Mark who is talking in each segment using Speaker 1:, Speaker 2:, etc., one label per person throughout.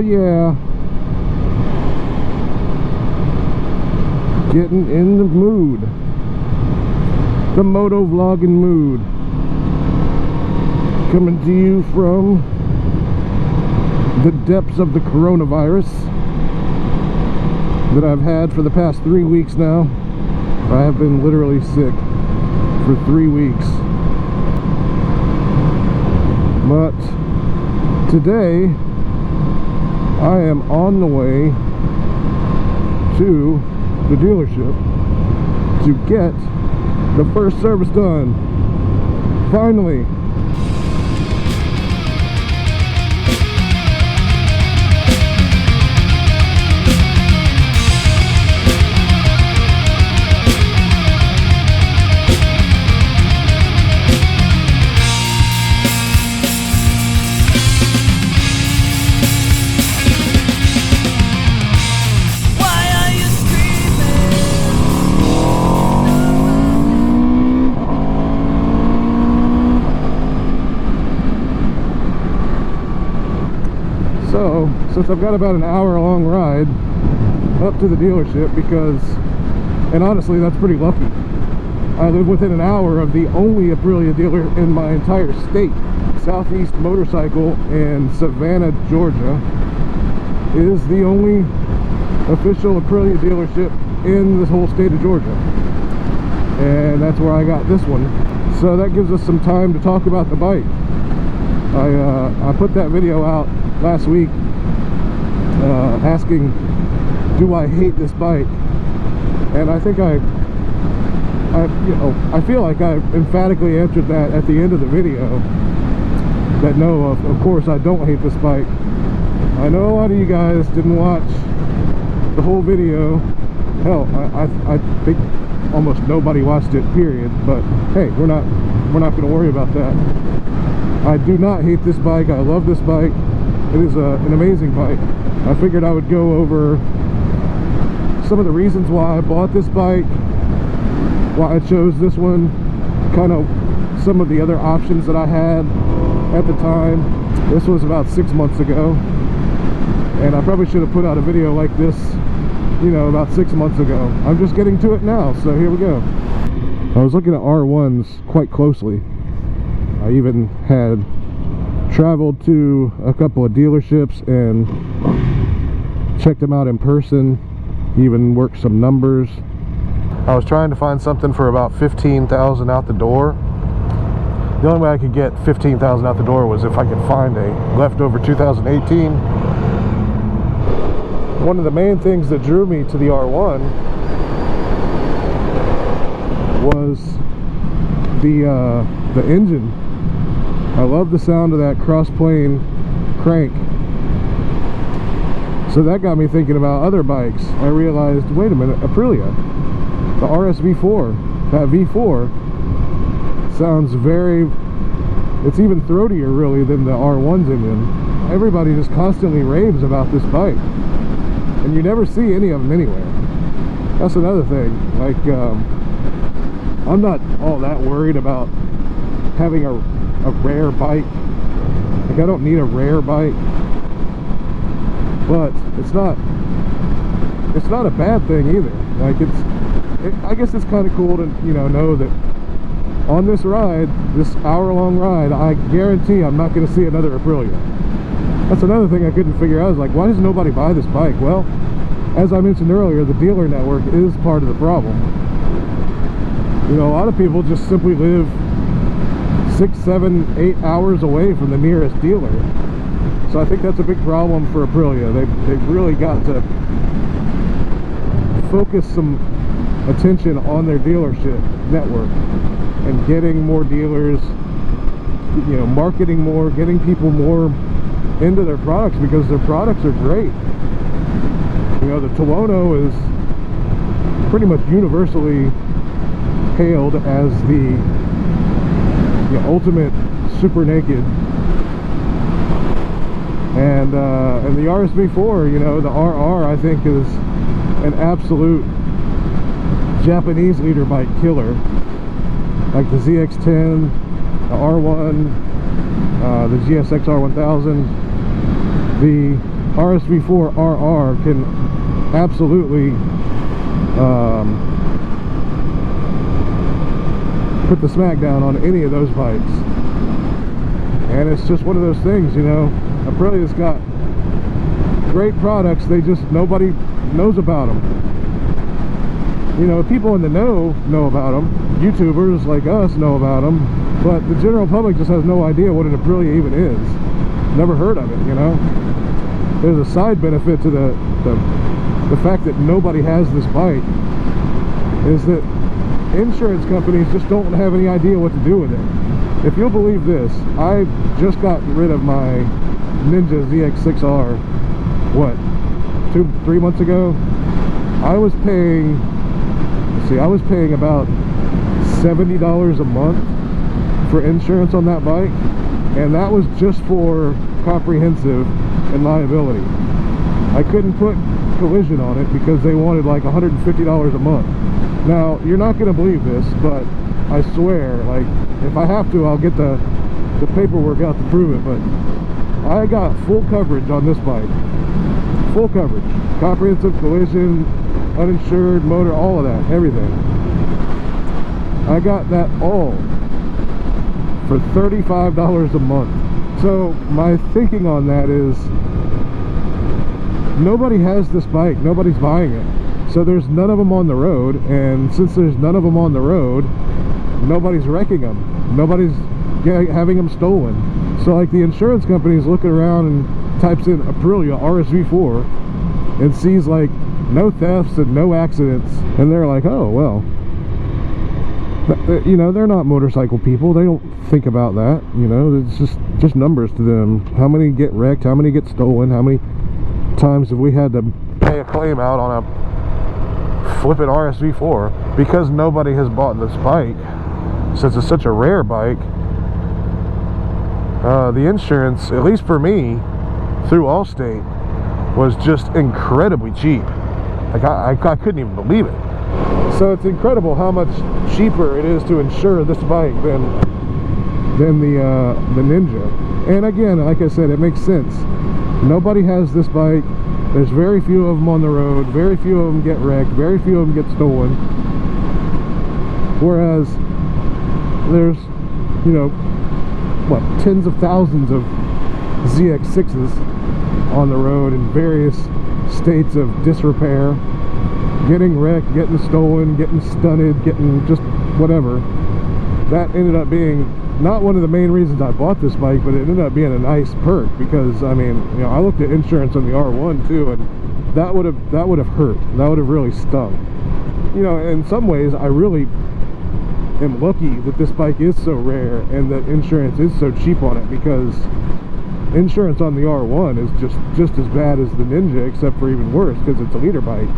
Speaker 1: yeah. Getting in the mood. The moto vlogging mood. Coming to you from the depths of the coronavirus that I've had for the past 3 weeks now. I have been literally sick for 3 weeks. But today I am on the way to the dealership to get the first service done. Finally. So, since I've got about an hour-long ride up to the dealership, and honestly, that's pretty lucky. I live within an hour of the only Aprilia dealer in my entire state. Southeast Motorcycle in Savannah, Georgia is the only official Aprilia dealership in this whole state of Georgia. And that's where I got this one. So that gives us some time to talk about the bike. I put that video out last week asking, do I hate this bike? And I think I feel like I emphatically answered that at the end of the video, that no, of course I don't hate this bike. I know a lot of you guys didn't watch the whole video. Hell, I think almost nobody watched it, period. But hey, we're not going to worry about that. I do not hate this bike. I love this bike. It is an amazing bike. I figured I would go over some of the reasons why I bought this bike, why I chose this one, kind of some of the other options that I had at the time. This was about 6 months ago, and I probably should have put out a video like this, about 6 months ago. I'm just getting to it now, so here we go. I was looking at R1s quite closely. I even had traveled to a couple of dealerships and checked them out in person, even worked some numbers. I was trying to find something for about $15,000 out the door. The only way I could get $15,000 out the door was if I could find a leftover 2018. One of the main things that drew me to the R1 was the engine. I love the sound of that cross-plane crank. So that got me thinking about other bikes. I realized, wait a minute, Aprilia, the RSV4, that V4 sounds it's even throatier really than the R1's engine. Everybody just constantly raves about this bike, and you never see any of them anywhere. That's another thing. Like, I'm not all that worried about having a rare bike. Like, I don't need a rare bike, but it's not a bad thing either. Like, I guess it's kind of cool to know that on this ride, this hour-long ride, I guarantee I'm not going to see another Aprilia. That's another thing I couldn't figure out, is like, why does nobody buy this bike? Well, as I mentioned earlier, the dealer network is part of the problem. A lot of people just simply live 6, 7, 8 hours away from the nearest dealer. So I think that's a big problem for Aprilia. They've really got to focus some attention on their dealership network and getting more dealers, marketing more, getting people more into their products, because their products are great. The Tuono is pretty much universally hailed as the ultimate super naked, and the RSV4, the RR, I think is an absolute Japanese leader bike killer. Like the ZX10, the R1, the GSX R1000, the RSV4RR can absolutely put the smack down on any of those bikes. And it's just one of those things, you know, Aprilia's got great products, they just, nobody knows about them. You know, people in the know about them, YouTubers like us know about them, but the general public just has no idea what an Aprilia even is. Never heard of it, you know. There's a side benefit to the fact that nobody has this bike, is that insurance companies just don't have any idea what to do with it. If you'll believe this, I just got rid of my Ninja ZX6R, what, 2-3 months ago. I was paying, let's see, I was paying about $70 a month for insurance on that bike, and that was just for comprehensive and liability. I couldn't put collision on it because they wanted like $150 a month. Now, you're not going to believe this, but I swear, like, if I have to, I'll get the paperwork out to prove it, but I got full coverage on this bike. Full coverage. Comprehensive, collision, uninsured, motor, all of that, everything. I got that all for $35 a month. So my thinking on that is, nobody has this bike, nobody's buying it. So there's none of them on the road, and since there's none of them on the road, nobody's wrecking them. Nobody's having them stolen. So like the insurance company's looking around and types in Aprilia RSV4 and sees like no thefts and no accidents, and they're like, oh well, you know, they're not motorcycle people, they don't think about that, you know, it's just numbers to them. How many get wrecked, how many get stolen, how many times have we had to pay a claim out on a flipping RSV4 because nobody has bought this bike. Since it's such a rare bike, the insurance, at least for me, through Allstate, was just incredibly cheap. Like I couldn't even believe it. So it's incredible how much cheaper it is to insure this bike than the Ninja. And again, like I said, it makes sense. Nobody has this bike. There's very few of them on the road. Very few of them get wrecked. Very few of them get stolen. Whereas there's, you know, what, tens of thousands of ZX6s on the road in various states of disrepair, getting wrecked, getting stolen, getting stunted, getting just whatever. That ended up being not one of the main reasons I bought this bike, but it ended up being a nice perk because, I mean, you know, I looked at insurance on the R1 too, and that would have hurt. That would have really stung. You know, in some ways, I really am lucky that this bike is so rare and that insurance is so cheap on it, because insurance on the R1 is just as bad as the Ninja, except for even worse because it's a liter bike.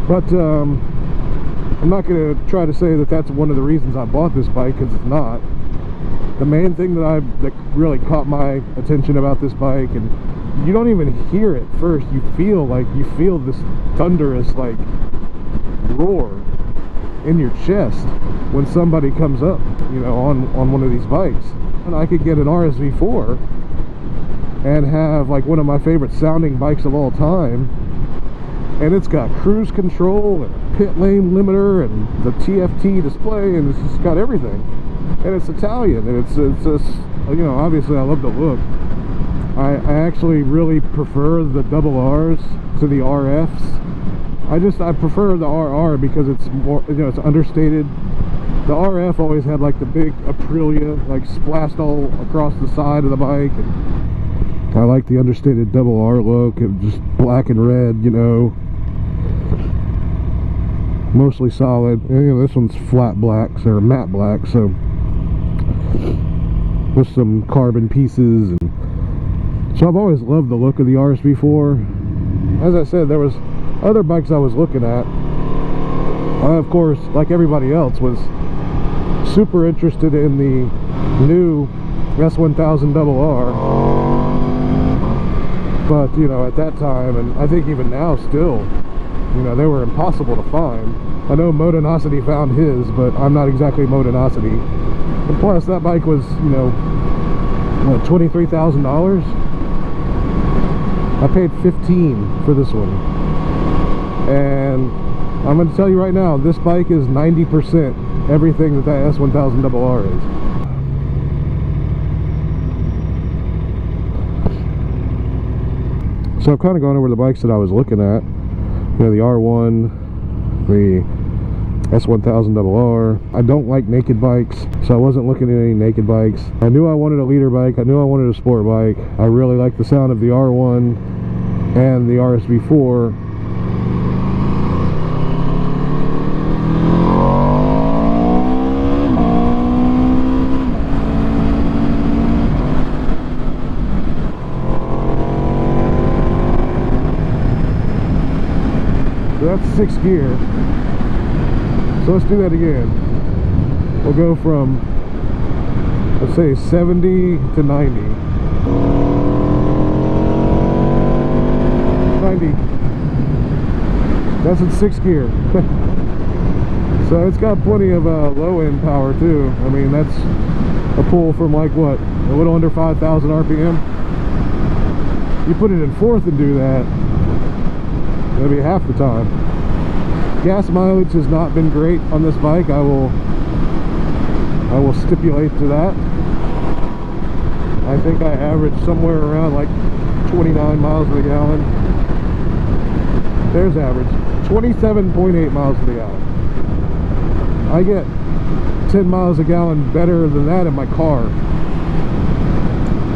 Speaker 1: But I'm not going to try to say that that's one of the reasons I bought this bike, because it's not. The main thing that really caught my attention about this bike, and you don't even hear it first, you feel this thunderous like roar in your chest when somebody comes up, you know, on one of these bikes. And I could get an RSV4 and have like one of my favorite sounding bikes of all time, and it's got cruise control and a pit lane limiter and the TFT display, and it's just got everything, and it's Italian, and it's just, you know, obviously I love the look. I actually really prefer the double R's to the RFs. I prefer the RR because it's more, you know, it's understated. The RF always had like the big Aprilia like splashed all across the side of the bike, and I like the understated double R look of just black and red, you know, mostly solid. And, you know, this one's flat black, or matte black, so with some carbon pieces. And so I've always loved the look of the RSV4. As I said, there was other bikes I was looking at. I, of course, like everybody else, was super interested in the new S1000RR, but you know, at that time, and I think even now still, you know, they were impossible to find. I know Motonosity found his, but I'm not exactly Motonosity. And plus, that bike was, you know, what, $23,000. I paid $15 for this one, and I'm going to tell you right now, this bike is 90% everything that S1000RR is. So I've kind of gone over the bikes that I was looking at. You know, the R1, the S1000RR. I don't like naked bikes, so I wasn't looking at any naked bikes. I knew I wanted a leader bike. I knew I wanted a sport bike. I really like the sound of the R1 and the RSV4. So that's 6th gear. So let's do that again. We'll go from, let's say, 70 to 90. 90. That's in 6th gear. So it's got plenty of low end power too. I mean, that's a pull from like what, a little under 5,000 RPM. You put it in 4th and do that, it'll be half the time. Gas mileage has not been great on this bike. I will stipulate to that. I think I averaged somewhere around like 29 miles to the gallon. There's average. 27.8 miles to the gallon. I get 10 miles a gallon better than that in my car.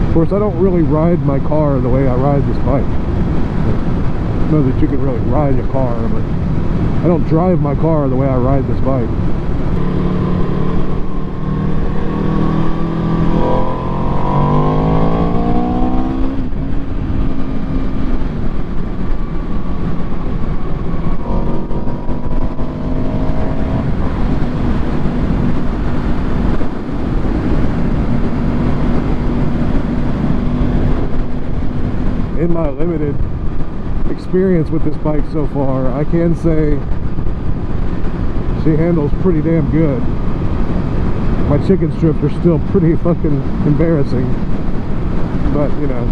Speaker 1: Of course, I don't really ride my car the way I ride this bike. I know that you can really ride your car, but I don't drive my car the way I ride this bike. In my limited experience with this bike so far, I can say she handles pretty damn good. My chicken strips are still pretty fucking embarrassing, but you know,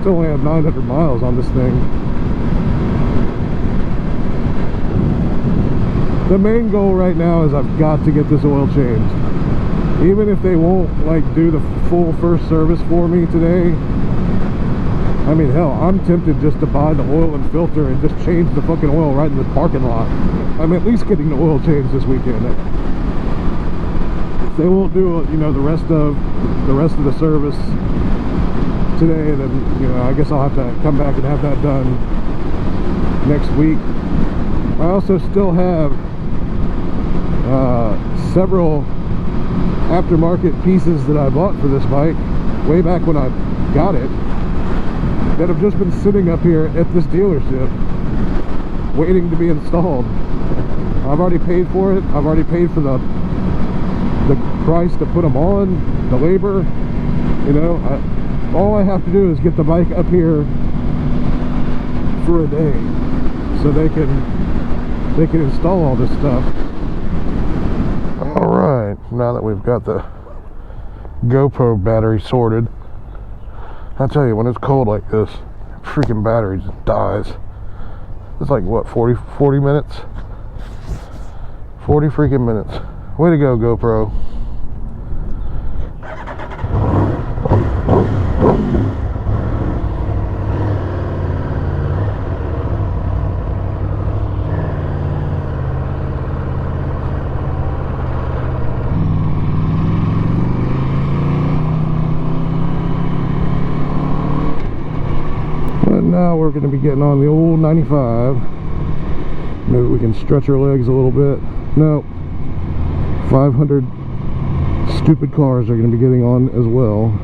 Speaker 1: still only have 900 miles on this thing. The main goal right now is I've got to get this oil changed. Even if they won't like do the full first service for me today, I mean, hell, I'm tempted just to buy the oil and filter and just change the fucking oil right in the parking lot. I'm at least getting the oil changed this weekend. If they won't do, you know, the rest of the service today, then, you know, I guess I'll have to come back and have that done next week. I also still have several aftermarket pieces that I bought for this bike way back when I got it, that have just been sitting up here at this dealership waiting to be installed. I've already paid for it. I've already paid for the price to put them on, the labor. You know, all I have to do is get the bike up here for a day so they can install all this stuff. All right, now that we've got the GoPro battery sorted, I tell you, when it's cold like this, freaking battery just dies. It's like, what, 40 minutes? 40 freaking minutes. Way to go, GoPro. Now we're going to be getting on the old 95. Maybe we can stretch our legs a little bit. No, 500 stupid cars are going to be getting on as well.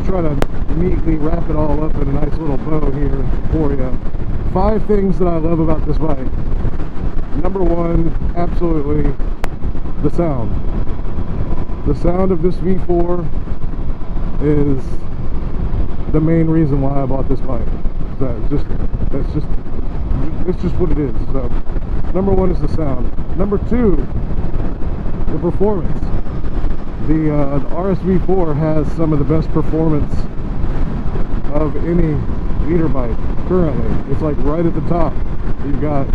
Speaker 1: Try to neatly wrap it all up in a nice little bow here for you. 5 things that I love about this bike. Number 1, absolutely, the sound. The sound of this V4 is the main reason why I bought this bike. It's just what it is. So number one is the sound. Number two, the performance. The RSV4 has some of the best performance of any leader bike currently. It's like right at the top. You've got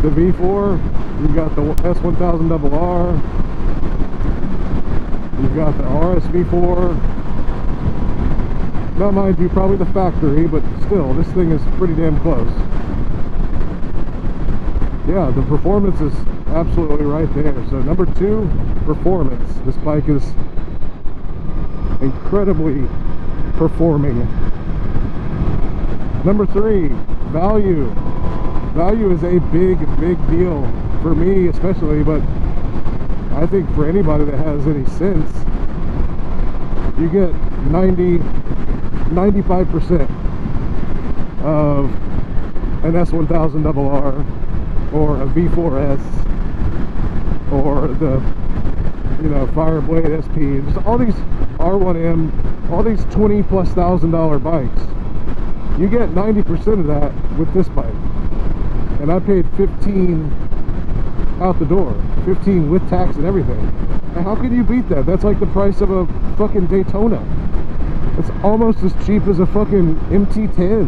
Speaker 1: the V4, you've got the S1000RR, you've got the RSV4. Now mind you, probably the factory, but still, this thing is pretty damn close. Yeah, the performance is absolutely right there. So number two, performance. This bike is incredibly performing. Number three, value. Value is a big deal for me especially, but I think for anybody that has any sense. You get 95% of an S1000RR or a V4S or the, you know, Fireblade SP, just all these R1M, all these $20,000+ bikes. You get 90% of that with this bike, and I paid 15 out the door, 15 with tax and everything. And how can you beat that? That's like the price of a fucking Daytona. It's almost as cheap as a fucking MT10,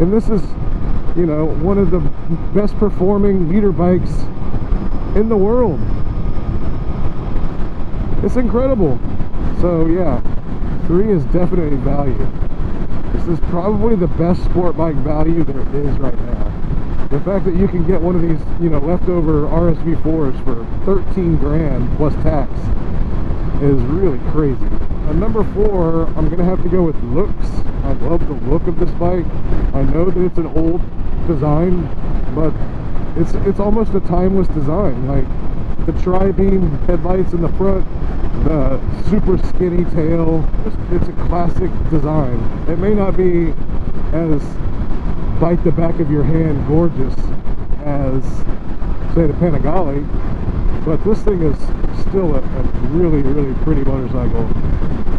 Speaker 1: and this is, you know, one of the best performing leader bikes in the world. It's incredible. So yeah, 3 is definitely value. This is probably the best sport bike value there is right now. The fact that you can get one of these, you know, leftover RSV4s for 13 grand plus tax is really crazy. Number 4, I'm gonna have to go with looks. I love the look of this bike. I know that it's an old design, but it's almost a timeless design. Like the tri-beam headlights in the front, the super skinny tail, it's a classic design. It may not be as bite the back of your hand gorgeous as, say, the Panigale, but this thing is still a really pretty motorcycle.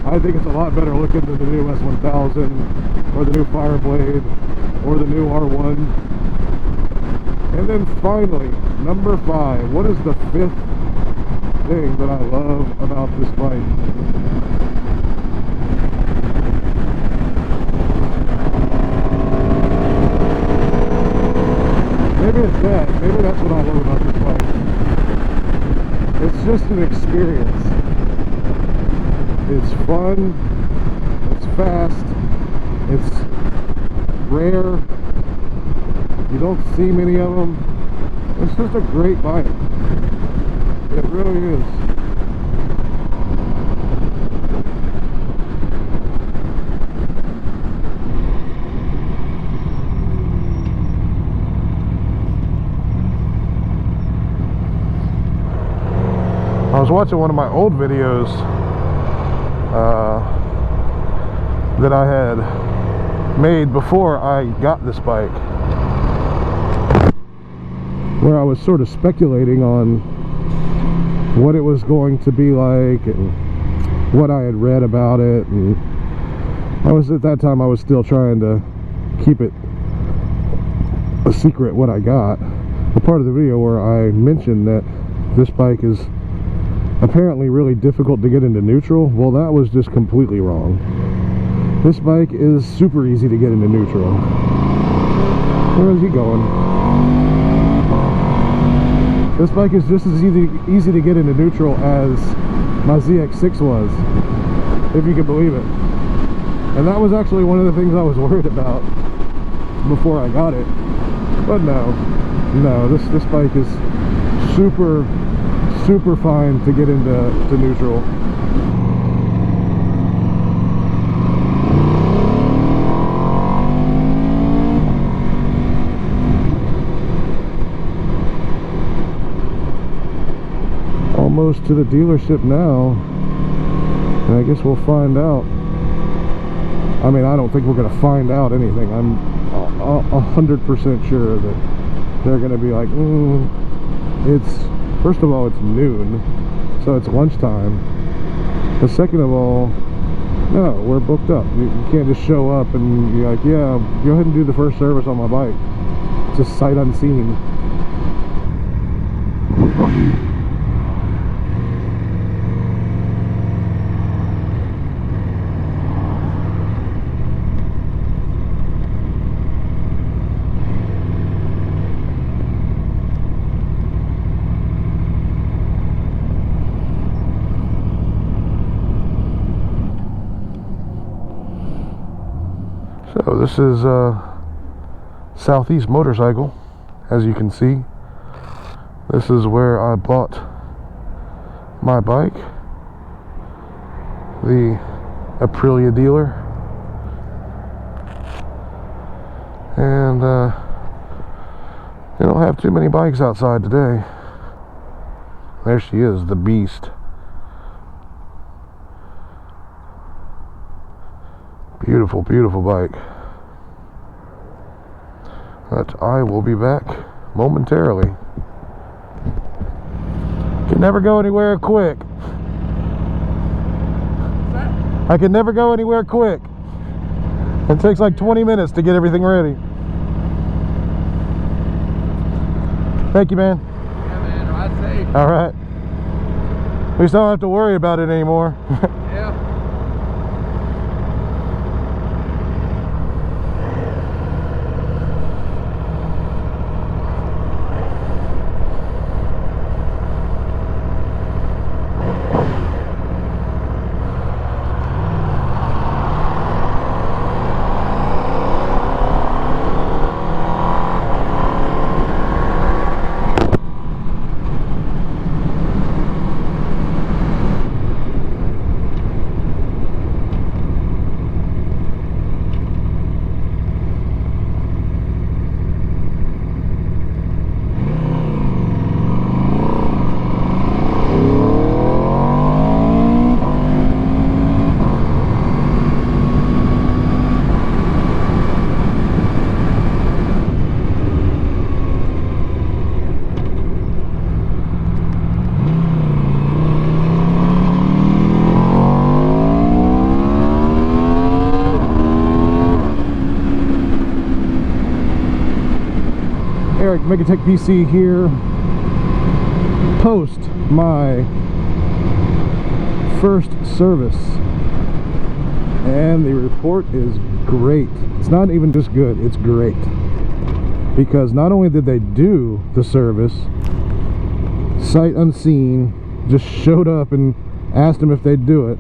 Speaker 1: I think it's a lot better looking than the new S1000 or the new Fireblade or the new R1. And then finally, number 5. What is the 5th thing that I love about this bike? Maybe it's that. Maybe that's what I love about this bike. It's just an experience. It's fun. It's fast. It's rare. You don't see many of them. It's just a great bike. It really is. I was watching one of my old videos that I had made before I got this bike, where I was sort of speculating on what it was going to be like and what I had read about it, and at that time I was still trying to keep it a secret what I got. The part of the video where I mentioned that this bike is apparently really difficult to get into neutral, well, that was just completely wrong. This bike is super easy to get into neutral. Where is he going? This bike is just as easy to get into neutral as my ZX6 was, if you can believe it. And that was actually one of the things I was worried about before I got it. But no, this bike is super fine to get into neutral. Almost to the dealership now, and I guess we'll find out. I mean, I don't think we're going to find out anything. I'm 100% sure that they're going to be like, first of all, it's noon, so it's lunchtime. But second of all, No, we're booked up. You can't just show up and you're like, yeah, go ahead and do the first service on my bike. It's just sight unseen. So this is Southeast Motorcycle, as you can see. This is where I bought my bike, the Aprilia dealer, and they don't have too many bikes outside today. There she is, the beast. Beautiful, beautiful bike. But I will be back momentarily. Can never go anywhere quick. I can never go anywhere quick. It takes like 20 minutes to get everything ready. Thank you, man.
Speaker 2: Yeah, man, ride safe.
Speaker 1: All right. At least I don't have to worry about it anymore.
Speaker 2: Yeah.
Speaker 1: Eric, Make a Tech PC here. Post my first service, and the report is great. It's not even just good, it's great, because not only did they do the service sight unseen, just showed up and asked them if they'd do it,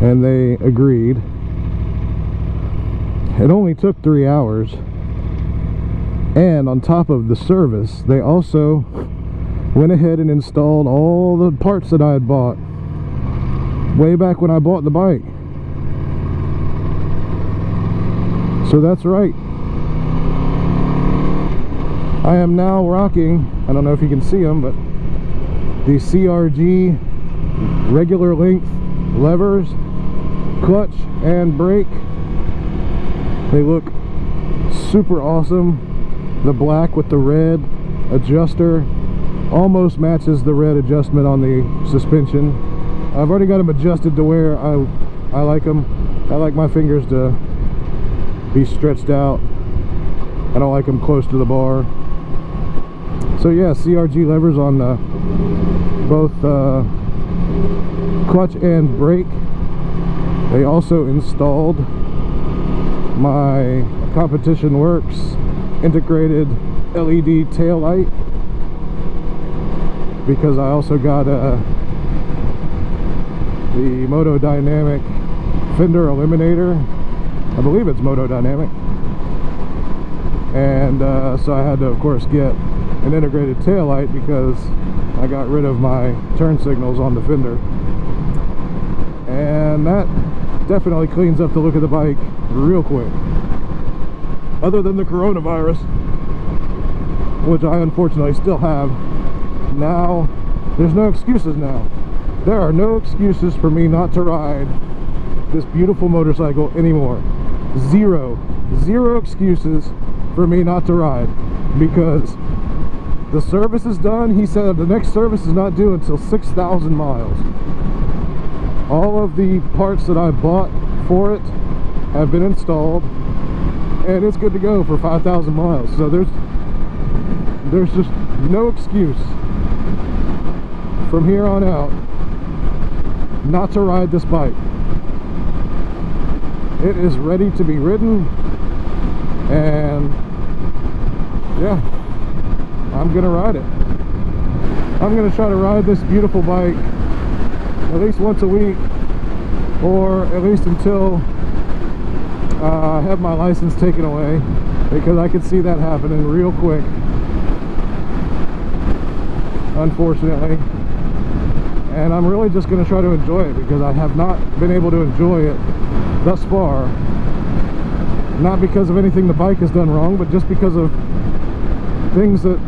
Speaker 1: and they agreed. It only took 3 hours. And on top of the service, they also went ahead and installed all the parts that I had bought way back when I bought the bike. So that's right. I am now rocking, I don't know if you can see them, but the CRG regular length levers, clutch and brake. They look super awesome. The black with the red adjuster almost matches the red adjustment on the suspension. I've already got them adjusted to where I like them. I like my fingers to be stretched out. I don't like them close to the bar. So yeah, CRG levers on both clutch and brake. They also installed my Competition Works integrated LED tail light, because I also got the Moto Dynamic fender eliminator. I believe it's Moto Dynamic, and so I had to of course get an integrated tail light because I got rid of my turn signals on the fender, and that definitely cleans up the look of the bike real quick. Other than the coronavirus, which I unfortunately still have, now there's no excuses now. There are no excuses for me not to ride this beautiful motorcycle anymore. Zero excuses for me not to ride, because the service is done. He said the next service is not due until 6,000 miles all of the parts that I bought for it have been installed, and it's good to go for 5,000 miles. So there's just no excuse from here on out not to ride this bike. It is ready to be ridden, and yeah, I'm gonna ride it. I'm gonna try to ride this beautiful bike at least once a week, or at least until I have my license taken away, because I could see that happening real quick, unfortunately. And I'm really just going to try to enjoy it, because I have not been able to enjoy it thus far. Not because of anything the bike has done wrong, but just because of things that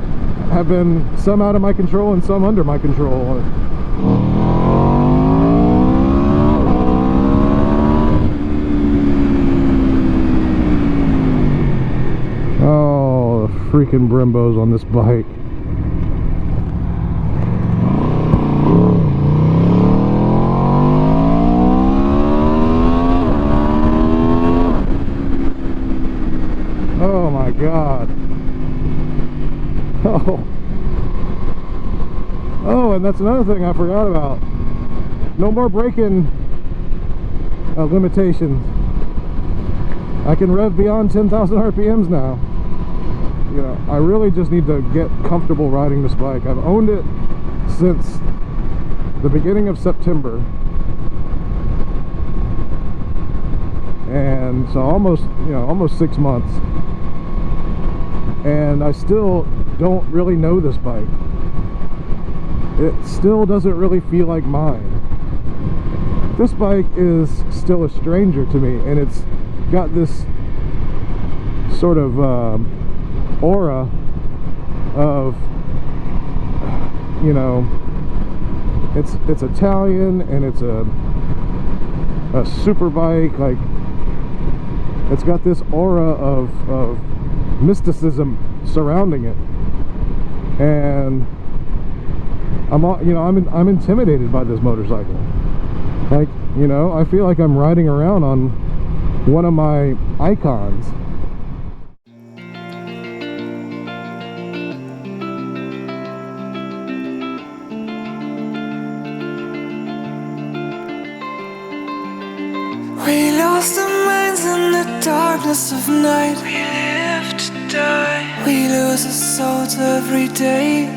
Speaker 1: have been some out of my control and some under my control. Oh, the freaking Brimbos on this bike. Oh my God. Oh, and that's another thing I forgot about. No more braking limitations. I can rev beyond 10,000 RPMs now. You know, I really just need to get comfortable riding this bike. I've owned it since the beginning of September, and so almost 6 months, and I still don't really know this bike. It still doesn't really feel like mine. This bike is still a stranger to me, and it's got this sort of aura of, you know, it's Italian, and it's a super bike. Like, it's got this aura of mysticism surrounding it, and I'm intimidated by this motorcycle. Like, you know, I feel like I'm riding around on one of my icons.
Speaker 3: We lost our minds in the darkness of night. We live to die. We lose our souls every day.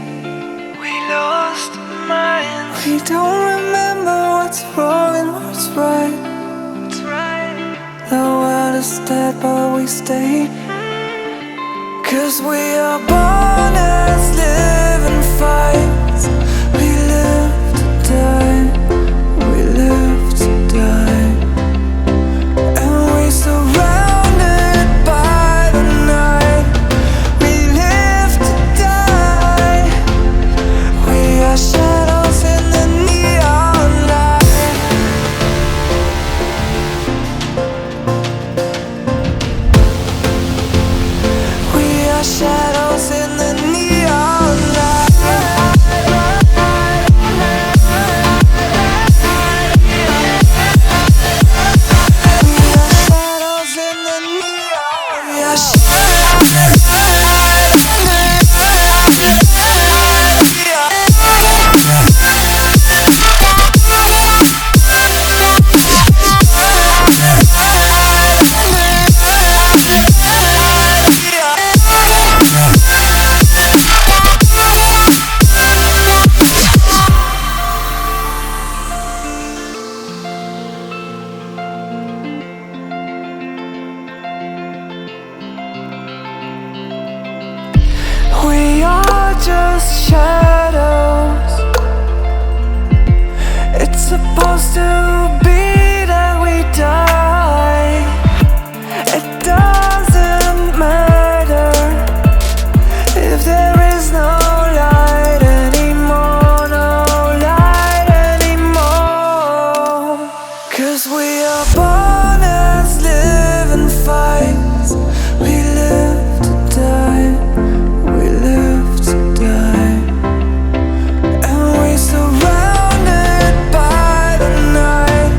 Speaker 3: We lost our minds. We don't remember what's wrong and what's right. The world is dead, but we stay. 'Cause we are born as living fights. We live to die. We live to die. And we surrounded by the night. We live to die. We are shadows in the neon light. We are shadows in the neon light. We are shadows in the neon. We are just shadows. It's supposed to be that we die. It doesn't matter if there is no light anymore, no light anymore. 'Cause we are born as living fights. We live to die. We live to die. And we surrounded by the night.